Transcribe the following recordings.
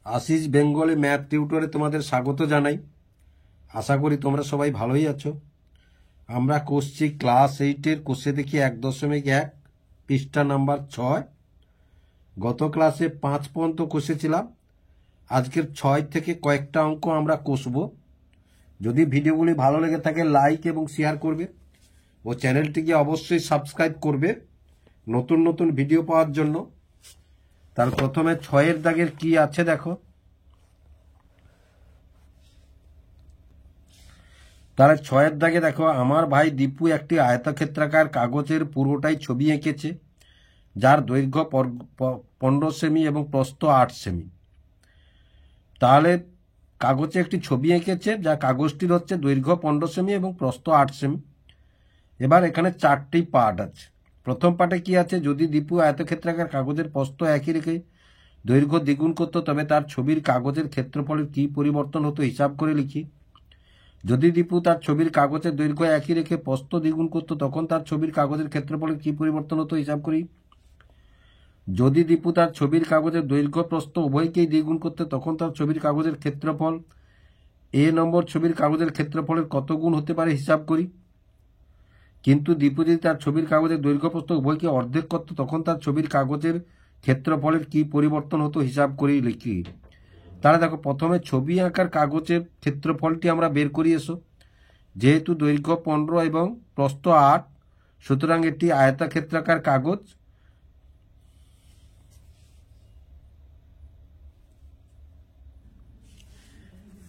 Ashis Bengali math টিউটরে তোমাদের স্বাগত জানাই। আশা করি তোমরা সবাই ভালোই আছো। আমরা করছি ক্লাস 8-এর কোষে দেখি 1.1 পৃষ্ঠা নাম্বার 6। গত ক্লাসে 5 পর্যন্ত কষেছিলাম। আজকের 6 থেকে কয়েকটা অঙ্ক আমরা কষব। যদি ভিডিওগুলি ভালো লেগে থাকে লাইক এবং শেয়ার করবে ও চ্যানেলটিকে অবশ্যই সাবস্ক্রাইব করবে নতুন নতুন ভিডিও পাওয়ার জন্য। তার প্রথমে 6-এর দাগের কি আছে দেখো। তাহলে 6-এর দাগে দেখো, আমার ভাই দীপু একটি আয়তক্ষেত্রাকার কাগজের পুরোটাই ছবি এঁকেছে, যার দৈর্ঘ্য 15 সেমি এবং প্রস্থ 8 সেমি। তাহলে কাগজে একটি ছবি এঁকেছে, যা কাগজটির হচ্ছে দৈর্ঘ্য 15 সেমি এবং প্রস্থ 8 সেমি। এবার এখানে 4টি পার্ট আছে। প্রথম পার্টে কি আছে, যদি দীপু আয়তক্ষেত্রাকার কাগজের প্রস্থ একই রেখে দৈর্ঘ্য দ্বিগুণ করতো, তবে তার ছবির কাগজের ক্ষেত্রফলের কি পরিবর্তন হতো হিসাব করে লিখি। যদি দীপু তার ছবির কাগজের দৈর্ঘ্য একই রেখে প্রস্থ দ্বিগুণ করতো, তখন তার ছবির কাগজের ক্ষেত্রফলের কি পরিবর্তন হতো হিসাব করি। যদি দীপু তার ছবির কাগজের দৈর্ঘ্য প্রস্থ উভয়কেই দ্বিগুণ করতো, তখন তার ছবির কাগজের ক্ষেত্রফল এ নম্বর ছবির কাগজের ক্ষেত্রফলের কত গুণ হতে পারে হিসাব করি। কিন্তু দীপু যদি তার ছবির কাগজের দৈর্ঘ্য প্রস্থ উভয়কে অর্ধেক করতো, তখন তার ছবির কাগজের ক্ষেত্রফলের কি পরিবর্তন হতো হিসাব করি লিখি। তাহলে দেখো, প্রথমে ছবি আঁকার কাগজের ক্ষেত্রফলটি আমরা বের করি এসো। যেহেতু দৈর্ঘ্য 15 এবং প্রস্থ 8, সুতরাং এটি আয়তক্ষেত্রাকার কাগজ।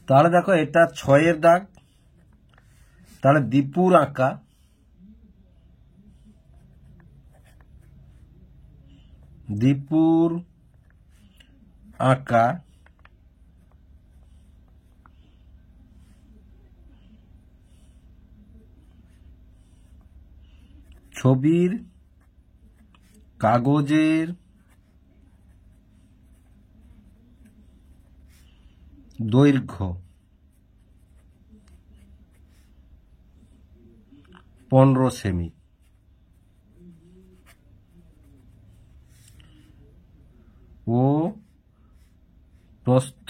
তাহলে দেখো, এটা 6-এর দাগ। তাহলে দীপুর আঁকা ছবির কাগজের দৈর্ঘ্য 15 সেমি ও প্রস্থ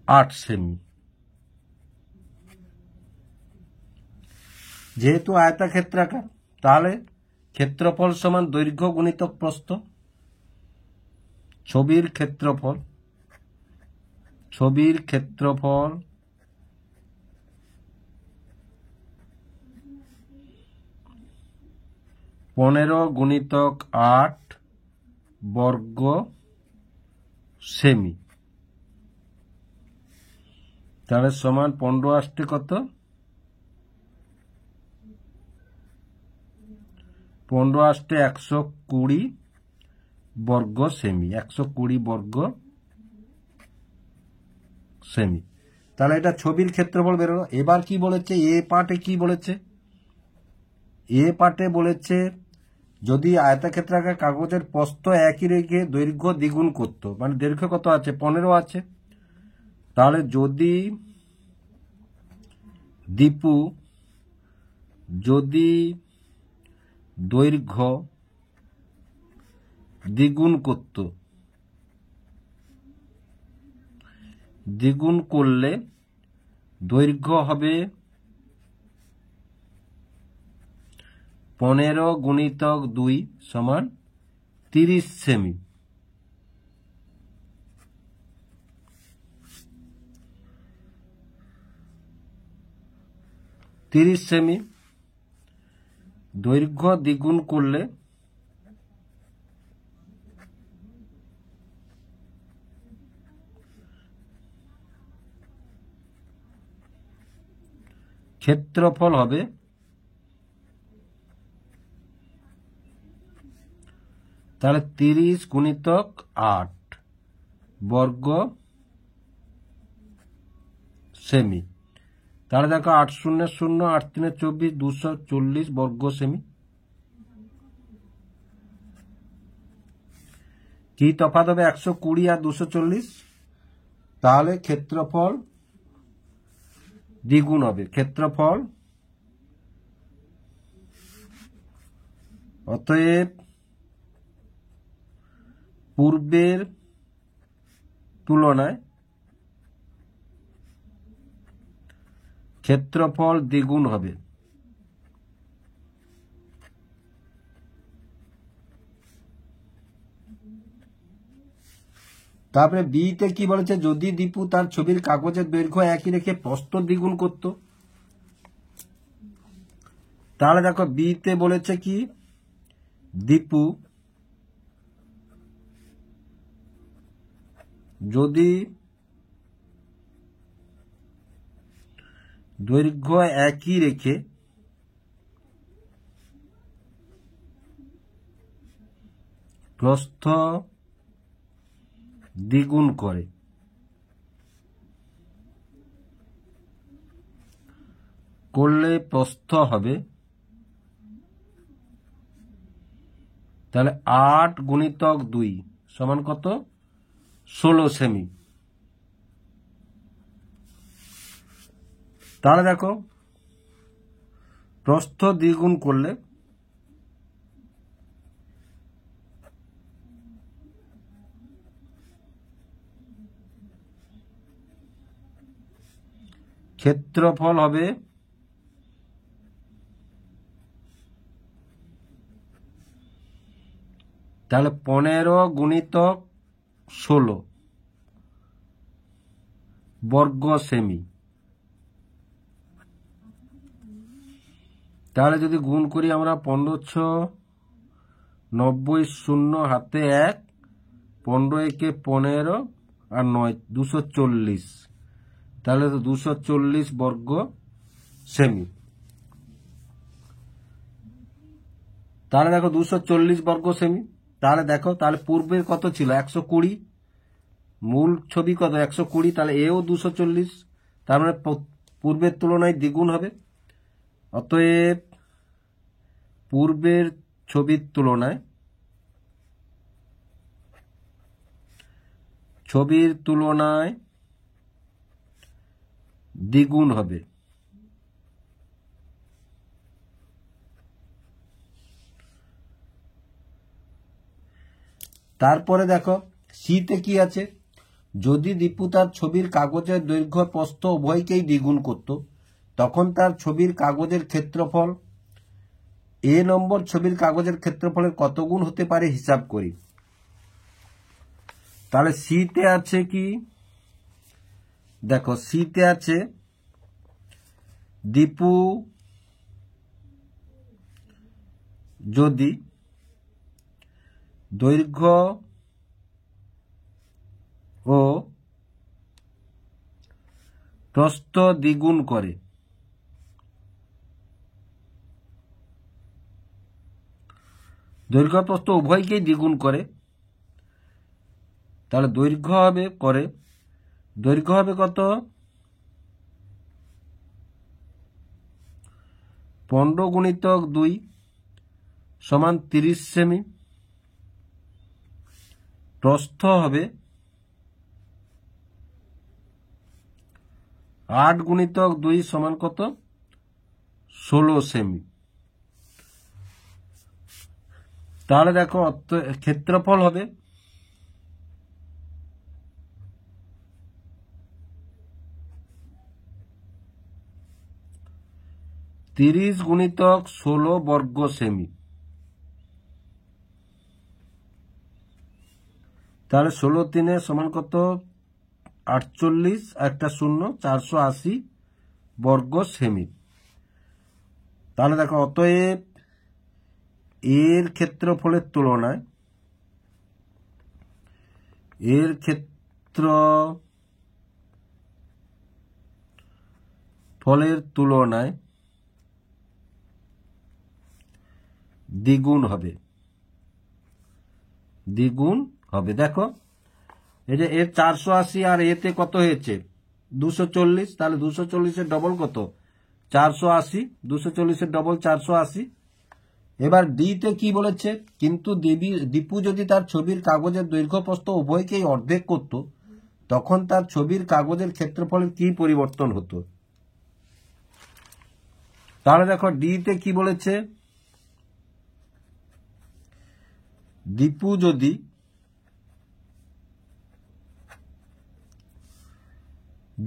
8 সেমি। যেহেতু আয়তক্ষেত্রাকার, তাহলে ক্ষেত্রফল সমান দৈর্ঘ্য গুণিতক প্রস্থ। ছবির ক্ষেত্রফল 15 গুণিতক 8 বর্গ সেমি। তাহলে সমান 15 আসতে কত, 15 আসতে 120 বর্গ সেমি। 120 বর্গ সেমি। তাহলে এটা ছবির ক্ষেত্রফল বেরোলো। এবার কি বলেছে, এ পার্টে কি বলেছে, এ পার্টে বলেছে যদি আয়তক্ষেত্রাকার কাগজের প্রস্থ একই রেখে দৈর্ঘ্য দ্বিগুণ করতো, মানে দৈর্ঘ্য কত আছে, 15 আছে। তাহলে যদি দীপু দৈর্ঘ্য দ্বিগুণ করলে দৈর্ঘ্য হবে 15 গুণিতক 2 সমান 30 সেমি। দৈর্ঘ্য দ্বিগুণ করলে ক্ষেত্রফল হবে তাহলে 30 গুণিতক 8 বর্গ সেমি। তাহলে দেখো, 8 শূন্য 0, 8 3 24, 240 বর্গ সেমি। কি তফাৎ হবে, 120 আর 240। তাহলে ক্ষেত্রফল দ্বিগুণ হবে। ক্ষেত্রফল অতএব পূর্বের তুলনায় ক্ষেত্রফল দ্বিগুণ হবে। তারপরে বিতে কি বলেছে, যদি দীপু তার ছবির কাগজের দৈর্ঘ্য একই রেখে প্রস্থ দ্বিগুণ করত, তাহলে দেখো বিতে বলেছে কি, দীপু যদি দৈর্ঘ্য একই রেখে প্রস্থ দ্বিগুণ করে, করলে প্রস্থ হবে তাহলে 8 গুণিতক 2 সমান কত, 16 সেমি। তাহলে দেখো প্রস্থ দ্বিগুণ করলে ক্ষেত্রফল হবে তাহলে 15 গুণিতক 16 বর্গ সেমি। তাহলে যদি গুণ করি আমরা 1590 শূন্য হাতে 1, 15 একে 15 আর 9 240, তাহলে তো 240 বর্গ সেমি। তাহলে দেখো 240 বর্গ সেমি। তাহলে দেখো তাহলে পূর্বের কত ছিল, 120, মূল ছবি কত 120, তাহলে এও 240, তার মানে পূর্বের তুলনায় দ্বিগুণ হবে। অতএব পূর্বের ছবির তুলনায় দ্বিগুণ হবে। তারপরে দেখো সিতে কি আছে, যদি দীপু তার ছবির কাগজের দৈর্ঘ্য প্রস্থ উভয়কেই দ্বিগুণ করত, তখন তার ছবির কাগজের ক্ষেত্রফল এ নম্বর ছবির কাগজের ক্ষেত্রফলের কত গুণ হতে পারে হিসাব করি। তাহলে সিতে আছে কি, দেখো সিতে আছে দীপু যদি দৈর্ঘ্য ও প্রস্থ দ্বিগুণ করে, দৈর্ঘ্য প্রস্থ উভয়কেই দ্বিগুণ করে, তাহলে দৈর্ঘ্য হবে কত, 15 গুণিতক 2 সমান 30 সেমি। প্রস্থ হবে 8 গুণিতক 2 সমান কত, 16 সেমি। তাহলে দেখো ক্ষেত্রফল হবে তিরিশ গুণিতক 16 বর্গ সেমি। তাহলে 16 3 সমান কত, 48, একটা শূন্য, 480 বর্গ সেমি। তাহলে দেখো অতএব এর ক্ষেত্রফলের তুলনায় দ্বিগুণ হবে। দেখো এই যে এর 480 আর এতে কত হয়েছে 240, তাহলে 240-এর ডবল কত 480, 240-এর ডবল 480। এবার ডিতে কি বলেছে, কিন্তু দীপু যদি তার ছবির কাগজের দৈর্ঘ্য প্রস্থ উভয়কেই অর্ধেক করত, তখন তার ছবির কাগজের ক্ষেত্রফলের কি পরিবর্তন হতো। তাহলে দেখো ডিতে কি বলেছে, দীপু যদি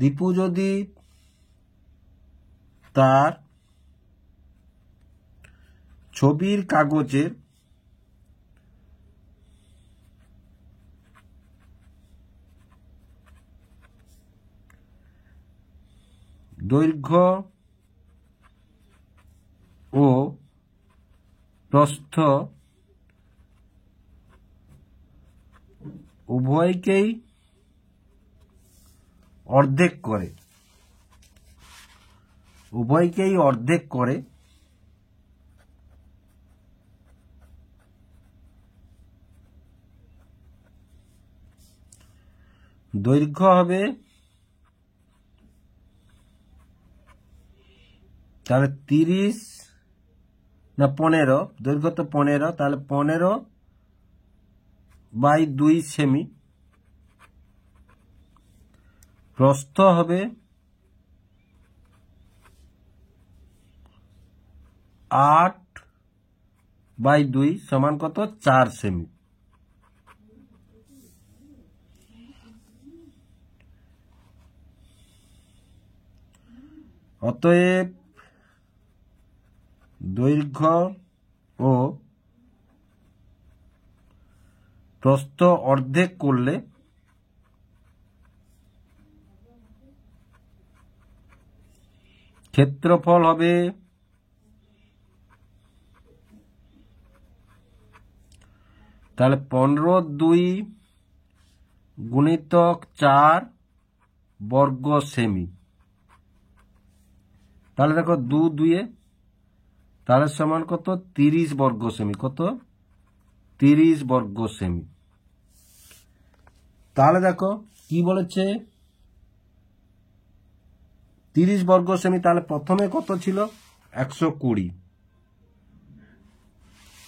দীপু যদি তার ছবির কাগজের দৈর্ঘ্য ও প্রস্থ উভয়কেই অর্ধেক করে দৈর্ঘ্য হবে তাহলে 30 না 15, দৈর্ঘ্য তো 15, তাহলে 15/2 সেমি, প্রস্থ হবে 8/2 সমান কত 4 সেমি। অতএব দৈর্ঘ্য ও প্রস্থ অর্ধেক করলে ক্ষেত্রফল হবে তাহলে 15/2 গুণিতক 4 বর্গ সেমি। তাহলে দেখো 2 তাহলে সমান কত 30 বর্গ সেমি। কত 30 বর্গ সেমি। তাহলে দেখো কি বলেছে 30 বর্গ সেমি। তাহলে প্রথমে কত ছিল 120,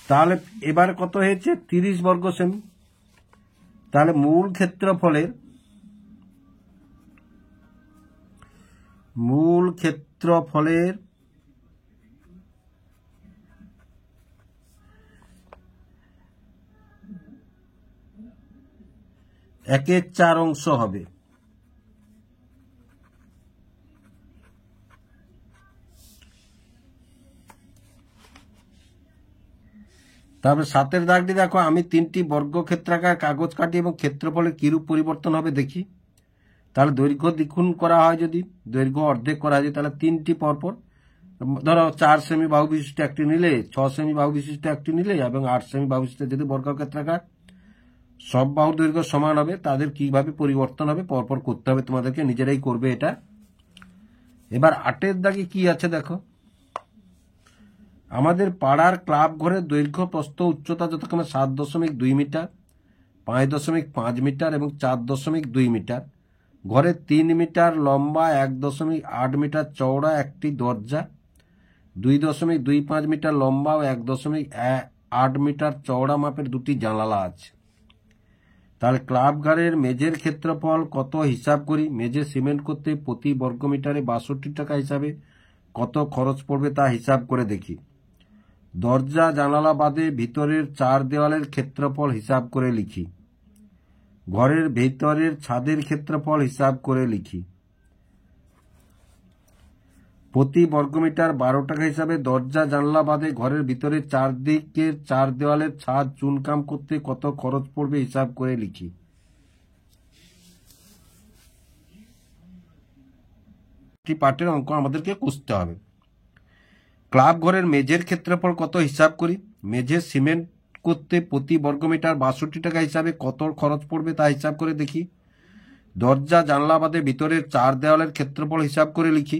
তাহলে এবারে কত হয়েছে 30 বর্গ সেমি। তাহলে মূল ক্ষেত্রফলের একের 4 অংশ হবে। তারপরে 7 দাগটি দেখো, আমি 3টি বর্গক্ষেত্রাকার কাগজ কাটি এবং ক্ষেত্রফলের কিরূপ পরিবর্তন হবে দেখি। তাহলে দৈর্ঘ্য দ্বিগুণ করা হয়, যদি দৈর্ঘ্য অর্ধেক করা যায়, তাহলে 3টি পরপর ধরো 4 সেমি বাহু বিশিষ্ট একটি নিলে, 6 সেমি বাহু বিশিষ্ট একটি নিলে এবং 8 সেমি বাহু বিশিষ্ট, যদি বর্গক্ষেত্রাকার সব বাহু দৈর্ঘ্য সমান হবে, তাদের কিভাবে পরিবর্তন হবে পরপর করতে হবে, তোমাদেরকে নিজেরাই করবে এটা। এবার 8 দাগে কি আছে দেখো, আমাদের পাড়ার ক্লাব ঘরের দৈর্ঘ্য প্রস্থ উচ্চতা যথাক্রমে 7.2 মিটার, 5.5 মিটার এবং 4.2 মিটার। ঘরে 3 মিটার লম্বা, 1.8 মিটার চওড়া একটি দরজা, 2.25 মিটার লম্বা ও 1.8 মিটার চওড়া মাপের 2টি জানালা আছে। তাহলে ক্লাব ঘরের মেঝের ক্ষেত্রফল কত হিসাব করি। মেঝে সিমেন্ট করতে প্রতি বর্গমিটারে 62 টাকা হিসাবে কত খরচ পড়বে তা হিসাব করে দেখি। দরজা জানালা বাদে ভিতরের 4 দেওয়ালের ক্ষেত্রফল হিসাব করে লিখি। ঘরের ভেতরের ছাদের ক্ষেত্রফল হিসাব করে লিখি। প্রতি বর্গমিটার 12 টাকা হিসাবে দরজা জানলা বাদে ঘরের ভিতরের 4 দিকের 4 দেওয়ালের ছাদ চুনকাম করতে কত খরচ পড়বে হিসাব করে লিখি। পাঠের অঙ্ক আমাদেরকে কষতে হবে। ক্লাব ঘরের মেঝের ক্ষেত্রফল কত হিসাব করি। মেঝে সিমেন্ট করতে প্রতি বর্গমিটার 62 টাকা হিসাবে কত খরচ পড়বে তা হিসাব করে দেখি। দরজা জানলা বাদে ভিতরের 4 দেওয়ালের ক্ষেত্রফল হিসাব করে লিখি।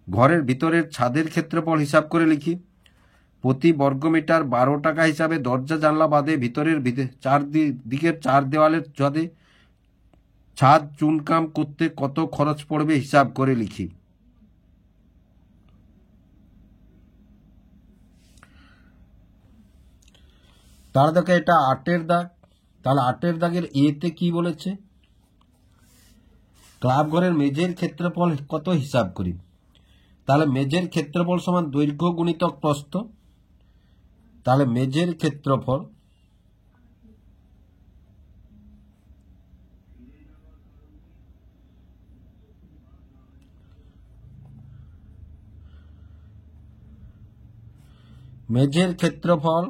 ঘরের ভিতরের ছাদের ক্ষেত্রফল হিসাব করে লিখি। প্রতি বর্গমিটার 12 টাকা হিসাবে দরজা জানলা বাদে ভিতরের দিকের 4 দেওয়ালের ছাদ চুনকাম করতে কত খরচ পড়বে হিসাব করে লিখি। তাহলে দেখো এটা 8 দাগ। তাহলে 8 দাগের এতে কি বলেছে, ক্লাব ঘরের মেঝের ক্ষেত্রফল কত হিসাব করি। তাহলে মেঝের ক্ষেত্রফল সমান দৈর্ঘ্য গুণিতক প্রস্থ। তাহলে মেঝের ক্ষেত্রফল মেঝের ক্ষেত্রফল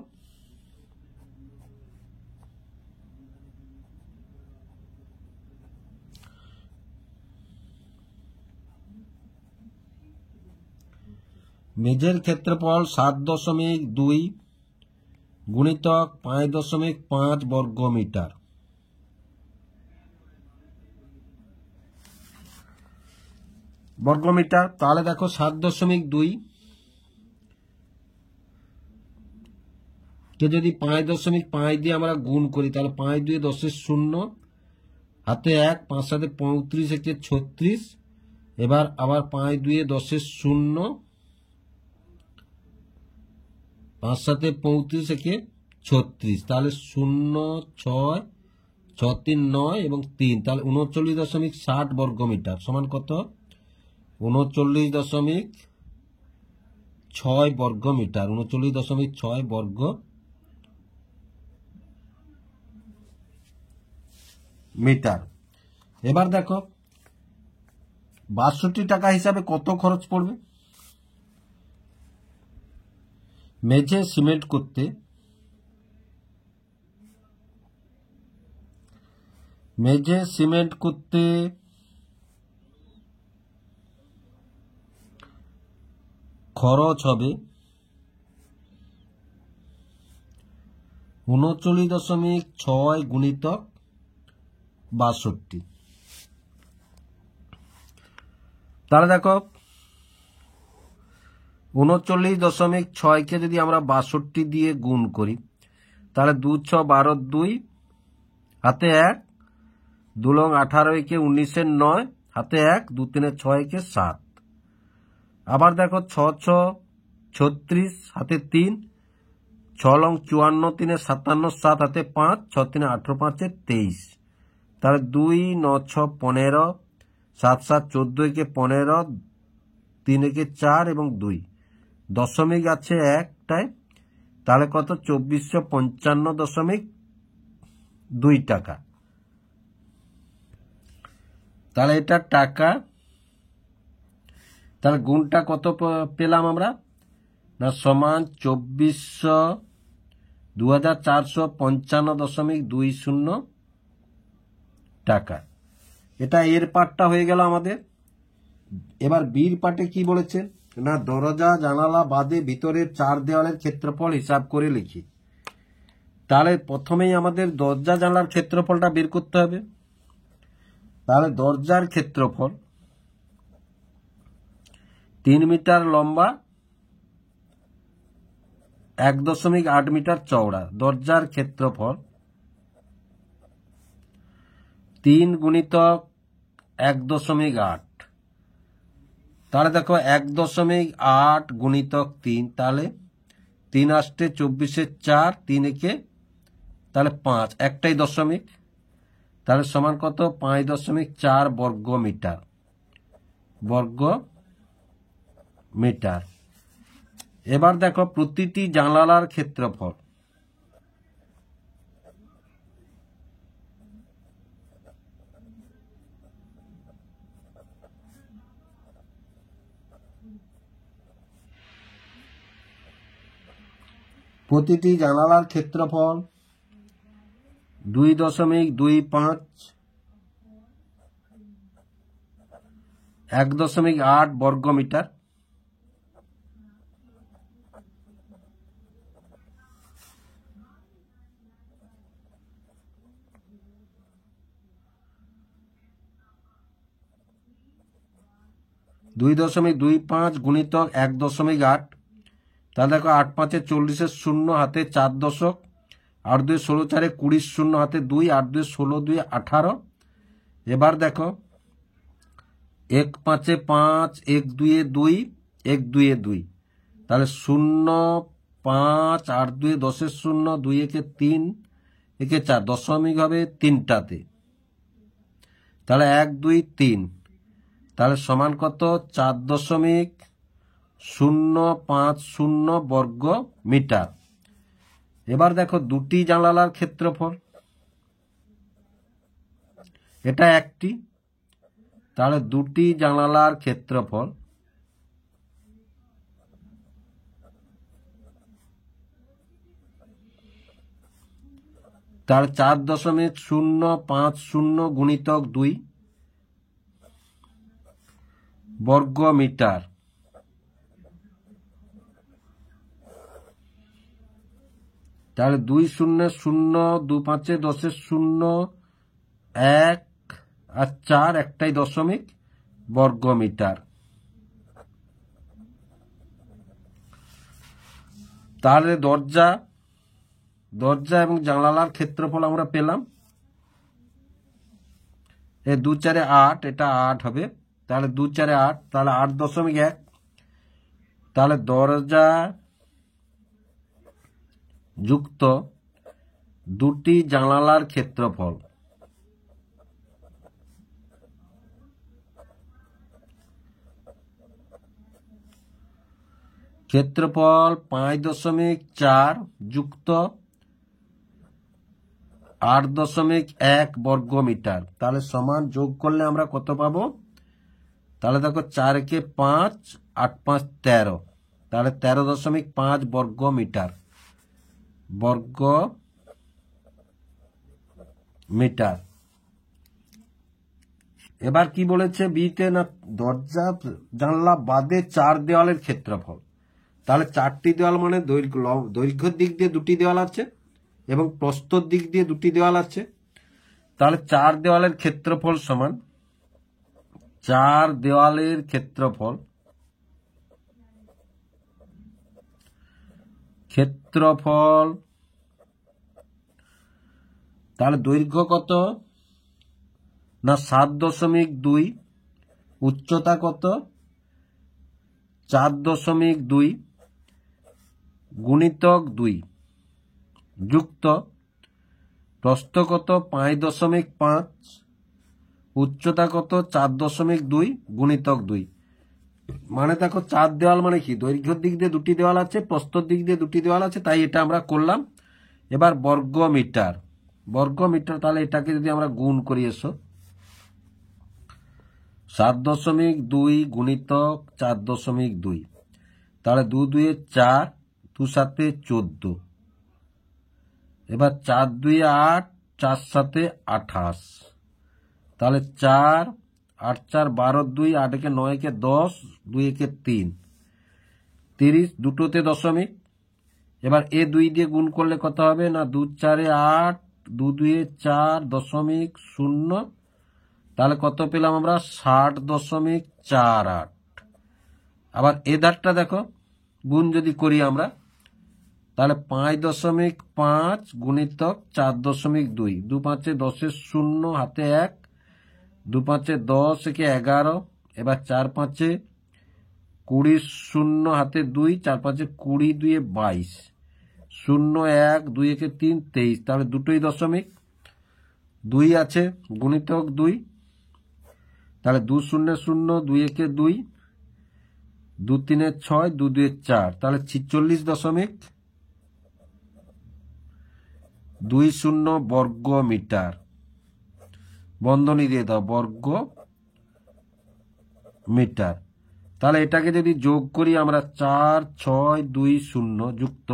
মেঝের ক্ষেত্রফল 7.2 গুণিতক 5.5 বর্গ মিটার। বর্গমিটার। তাহলে দেখো 7.2 কে যদি 5.5 দিয়ে আমরা গুণ করি তাহলে 5 2 10 0, হাতে 1, 5 7 35 একে 36, এবার আবার 5 2 10 0, 5 7 35 একে 36, তাহলে 0 6 6 3 9 এবং 3, তাহলে 39.60 বর্গমিটার সমান কত? 39.6 বর্গ মিটার। 39.6 বর্গ মিটার। এবার দেখো 62 টাকা হিসাবে কত খরচ পড়বে? মেঝে সিমেন্ট করতে খরচ হবে 39.6 গুণিতক 62। তাহলে দেখো 39.6 কে যদি আমরা 62 দিয়ে গুণ করি তাহলে 2 6 12 2, হাতে 1, 2 লং 18 একে 19 9, হাতে 1, 2 3 6 একে 7, আবার দেখো 6 6 36, হাতে 3, 6 লং 54 3 57 7, হাতে 5, 6 3 18 5 23, তাহলে 2 9 6 15, 7 7 14 একে 15, 3 একে 4 এবং 2 দশমিক আছে একটায়, তাহলে কত? 2455.2 টাকা। তাহলে এটা টাকা। তাহলে গুণটা কত পেলাম আমরা? না সমান 2455.20 টাকা। এটা এর পার্টটা হয়ে গেল আমাদের। এবার বির পার্টে কি বলেছেন? না দরজা জানালা বাদে ভিতরের 4 দেওয়ালের ক্ষেত্রফল হিসাব করে লিখি। তাহলে প্রথমেই আমাদের দরজা জানালার ক্ষেত্রফলটা বের করতে হবে। তাহলে দরজার ক্ষেত্রফল 3 মিটার লম্বা, 1.8 মিটার চওড়া। দরজার ক্ষেত্রফল 3 গুণিতক 1.8। তাহলে দেখো 1.8 গুণিতক 3, তাহলে 3 আসতে 24 4, 3 একে তাহলে 5, একটাই দশমিক, তাহলে সমান কত? 5.4 বর্গ মিটার। এবার দেখো প্রতিটি জানালার ক্ষেত্রফল। প্রতিটি জানালার ক্ষেত্রফল 2.25, 1.8 বর্গ মিটার। দুই 2.25 গুণিতক 1.8, তাহলে দেখো 8 5 40 0, হাতে 4 দশক, 8 2 16 4 20 0, হাতে 2, 8 2 16 2 18। এবার দেখো 1 5 5, 1 2 2, 1 2 2, তাহলে 0 5 8 2 10 0, 2 একে 3 একে 4, দশমিক হবে 3টাতে, তাহলে 1 2 3, তাহলে সমান কত? 4.050 বর্গ মিটার। এবার দেখো দুটি জানালার ক্ষেত্রফল, এটা একটি, তাহলে দুটি জানালার ক্ষেত্রফল তার 4.050 গুণিতক 2 বর্গ মিটার। তাহলে 2 0 0 2 5 10 0 1 আর 4 একটাই দশমিক বর্গ মিটার। তাহলে দরজা এবং জানালার ক্ষেত্রফল আমরা পেলাম। এ 2 4 8, এটা 8 হবে। তাহলে 2 4 8, তাহলে 8.1। তাহলে দরজা যুক্ত দুটি জানালার ক্ষেত্রফল ক্ষেত্রফল 5.4 যুক্ত 8.1 বর্গ মিটার। তাহলে সমান যোগ করলে আমরা কত পাবো? তাহলে দেখো 4 কে 5, 8 5 13, তাহলে 13.5 বর্গ মিটার। এবার কি বলেছে বিতে? না দরজা জানলা বাদে 4 দেওয়ালের ক্ষেত্রফল। তাহলে 4টি দেওয়াল মানে দৈর্ঘ্যের দিক দিয়ে 2টি দেওয়াল আছে এবং প্রস্থর দিক দিয়ে 2টি দেওয়াল আছে। তাহলে 4 দেওয়ালের ক্ষেত্রফল সমান 4 দেওয়ালের ক্ষেত্রফল তাহলে দৈর্ঘ্য কত? না 7.2, উচ্চতা কত? 4.2 গুণিতক 2 যুক্ত প্রস্থ কত? 5.5, উচ্চতা কত? 4.2 গুণিতক 2। মানে দেখো 4 দেওয়াল মানে কি? দৈর্ঘ্যের দিক দিয়ে 2টি দেওয়াল আছে, প্রস্থর দিক দিয়ে 2টি দেওয়াল আছে, তাই এটা আমরা করলাম। এবার বর্গ মিটার। তাহলে এটাকে যদি আমরা গুণ করি, এসো 7.2 গুণিতক 4.2, তাহলে 2 2 4, 2 7 14, এবার 4 2 8, 4 7 28, তাহলে 4 8 4 12, 2 8 কে 9 কে 10, 2 কে 3, 30, দুটোতে দশমিক। এবার এ 2 দিয়ে গুণ করলে কত হবে? না 2 4 8, 2 2 4.0, তাহলে কত পেলাম আমরা? 60.48। আবার এ ধারটা দেখো, গুণ যদি করি আমরা, তাহলে 5.5 গুণিতক 4.2, 2 5 10 0, হাতে 1, 2 5 10 কে 11, এবার 4 5 20 0, হাতে 2, 4 5 20 2 22, 0 1, 2 1 3 23, তাহলে দুটোই দশমিক। 2 আছে গুণিতক 2, তাহলে 2 0 0, 2 1 2, 2 3 6, 2 2 4, তাহলে 46.20 বর্গ মিটার। বন্ধনী দিয়ে দাও, বর্গ মিটার। তাহলে এটাকে যদি যোগ করি আমরা, 4 6 2 0 যুক্ত,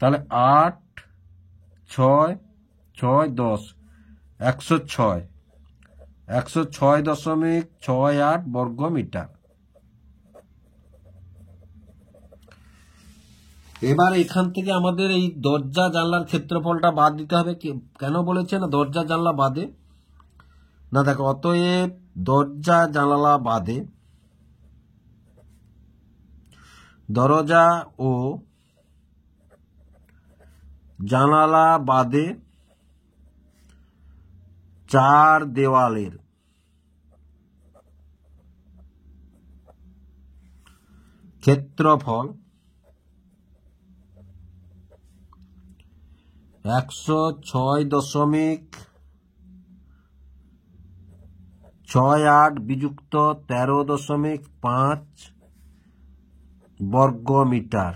তাহলে 8 6 6 10, 106, 106.68 বর্গ মিটার। এবার এখান থেকে আমাদের এই দরজা জানলার ক্ষেত্রফলটা বাদ দিতে হবে। কেন বলেছে না দরজা জানলা বাদে? না দেখো, অতএব দরজা জানালা বাদে দরজা ও জানালা বাদে 4 দেওয়ালের ক্ষেত্রফল 106.68 বিযুক্ত 13.5 বর্গ মিটার।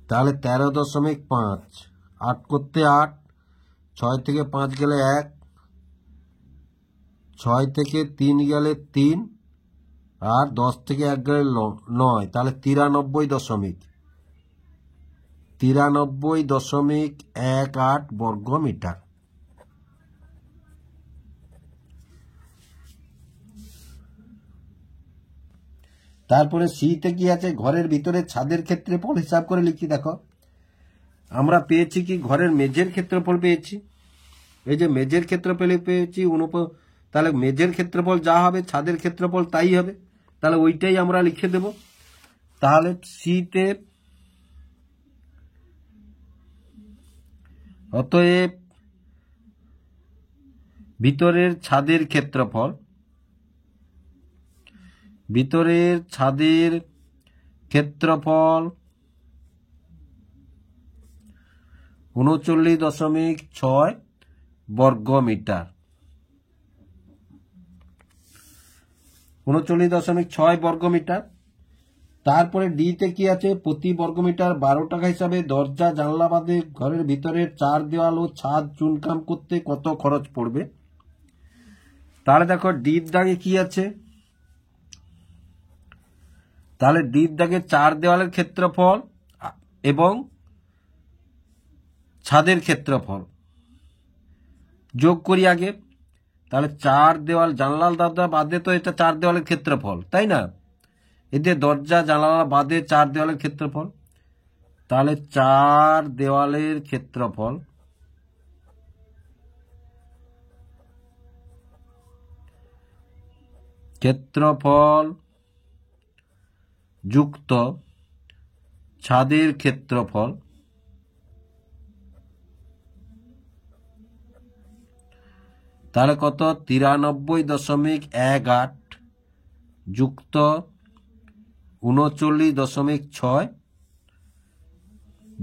তাহলে 13.5, 8 করতে 8, 6 থেকে 5 গেলে 1, 6 থেকে 3 গেলে 3, আর 10 থেকে 1 গেলে 9, তাহলে 93. 93.18 বর্গ মিটার। তারপরে সিতে কি আছে, ঘরের ভিতরে ছাদের ক্ষেত্রফল হিসাব করে লিখি। দেখো আমরা পেয়েছি কি, ঘরের মেঝের ক্ষেত্রফল পেয়েছি, এই যে মেঝের ক্ষেত্রফল পেয়েছি তাহলে মেঝের ক্ষেত্রফল যা হবে ছাদের ক্ষেত্রফল তাই হবে, তাহলে ওইটাই আমরা লিখে দেব। তাহলে সিতে অতএব ভিতরের ছাদের ক্ষেত্রফল 39.6 বর্গ মিটার। 39.6 বর্গ মিটার। তারপরে ডিতে কি আছে, প্রতি বর্গমিটার 12 টাকা হিসাবে দরজা জানলা বাদে ঘরের ভিতরের চার দেওয়াল ও ছাদ চুনকাম করতে কত খরচ পড়বে। তাহলে দেখো ডির দাগে কি আছে, তাহলে ডির দাগে চার দেওয়ালের ক্ষেত্রফল এবং ছাদের ক্ষেত্রফল যোগ করি আগে। তাহলে চার দেওয়াল জানলাল দরজা বাদে তো এটা চার দেওয়ালের ক্ষেত্রফল, তাই না, এতে দরজা জানালা বাদে চার দেওয়ালের ক্ষেত্রফল। তাহলে চার দেওয়ালের ক্ষেত্রফল যুক্ত ছাদের ক্ষেত্রফল তাহলে কত, 93.18 যুক্ত 39.6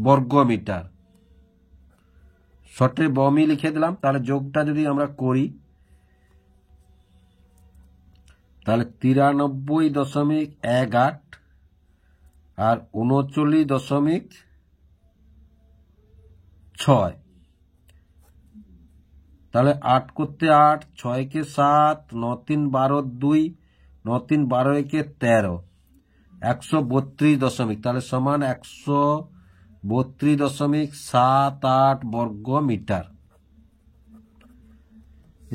বর্গ মিটার। শর্টের বমি লিখে দিলাম। তাহলে যোগটা যদি আমরা করি, তাহলে 93.18 আর 39.6, তাহলে 8 করতে 8, 6 কে 7, 9 3 12, 2, 9 3 12 কে 13, 132 তাহলে সমান 132.78 বর্গ মিটার।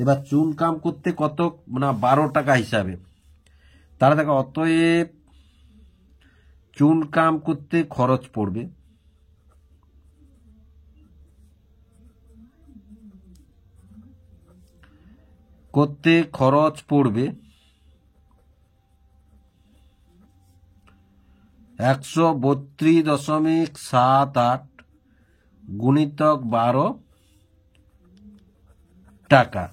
এবার চুনকাম করতে কত, না 12 টাকা হিসাবে। তাহলে দেখো অতএব চুনকাম করতে খরচ পড়বে করতে খরচ পড়বে 132.78 গুণিতক 12 টাকা।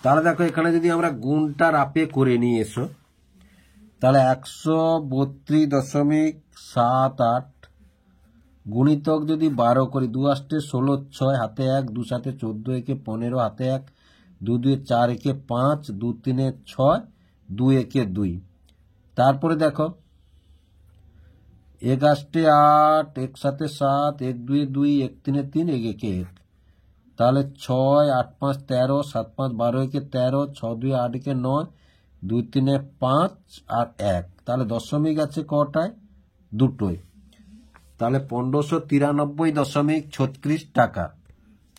তাহলে দেখো এখানে যদি আমরা গুণটা রাপে করে নিয়ে এসো, তাহলে 132.78 গুণিতক যদি 12 করি, 2 8 16, 6 হাতে 1, 2 7 14, একে 15, হাতে 1, 2 2 4, একে 5, 2 3 6, 2 একে 2। তারপরে দেখো 1 8 8, 1 7 7, 1 2 2, 1 3 3, 1 1 1। তাহলে 6 8 5 13, 7 5 12, একে 13, 6 2 8, একে 9, 2 3 5 আর 1। তাহলে দশমিক আছে কটায়, দুটোয়। তাহলে 1593.36 টাকা।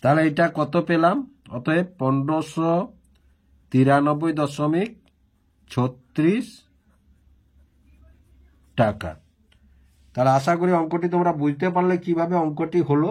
তাহলে এটা কত পেলাম, অতএব 1593.36 টাকা। তাহলে আশা করি অঙ্কটি তোমরা বুঝতে পারলে কিভাবে অঙ্কটি হলো।